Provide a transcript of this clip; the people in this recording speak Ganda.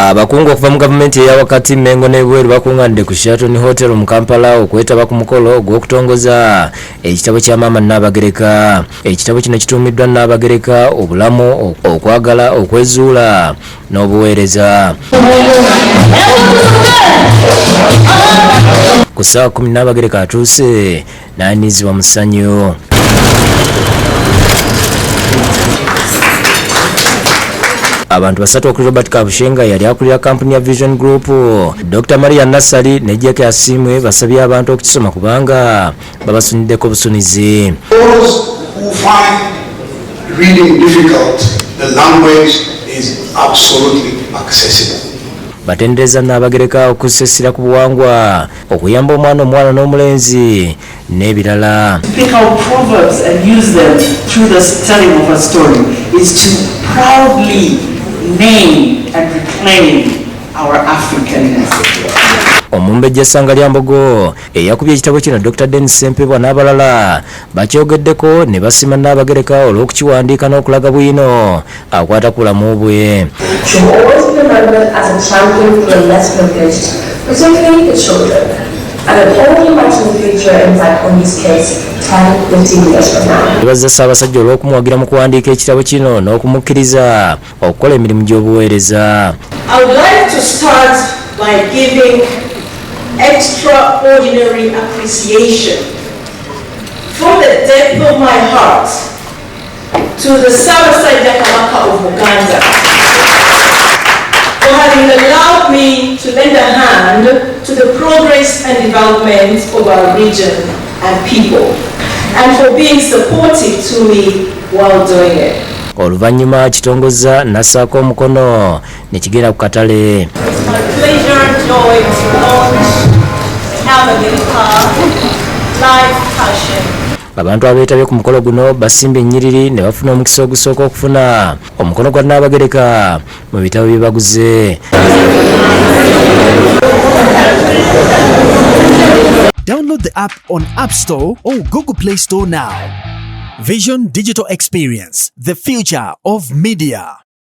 Abakungu okuva mu gavumenti eya wakati Mengo n'ebweru bakungaanidde ku Sheraton Hotel mu Kampala okwetaba ku mukolo gw'okutongoza ekitabo kya maama Nnaabagereka. Ekitabo kino kituumiddwa Nnaabagereka obulamu, okwagala, okwezuula n'obuweereza. Ku ssaawa 10 Nnaabagereka atuuse n'aniizibwa mu ssanyu. Abantu basatu okuli Robert Kabushenga yali akulira kampuni ya Vision Group, Dr. Maria Nassali ne Jeke Asimwe basabye abantu okukisoma kubanga babasuniddeko busunizi. Those who find reading difficult, the language is absolutely accessible. Batendereza Nnaabagereka okusesera ku buwangwa, okuyamba omwana omuwala n'omulenzi n'ebirala. Pick out proverbs and use them through the telling of a story is to proudly name and reclaim our Africanness. Omumbejja Ssanga lya Mbogo eyakubye ekitabo kino Dr. Dennis Sempebwa n'abalala bakyogeddeko ne basima Nnaabagereka olw'okukiwandiika n'okulaga bwino akwata ku bulamu bwe. She will always be remembered as a champion for the less privileged, particularly the children. I can only imagine the future impact on this case 10-15 years from now. Bazza Ssaabasajja olw'okumuwagira mu kuwandiika ekitabo kino n'okumukkiriza okukola emirimu gy'obuweereza. I would like to start by giving extraordinary appreciation from the depth of my heart to the Ssaabasajja Kabaka of Uganda for having allowed me to lend a hand to the progress and development of our region and people, and for being supportive to me while doing it. Oluvannyuma kitongoza n'assaako omukono ne kigenda ku katale. It's my pleasure and joy to launch Nnaabagereka Live Passion. Abantu abeetabye ku mukolo guno basimbye ennyiriri ne bafuna omukisa ogusooka okufuna omukono gwa Nnaabagereka mu bitabo bye baguze. Download the app on App Store or Google Play Store now. Vision Digital Experience, the future of media.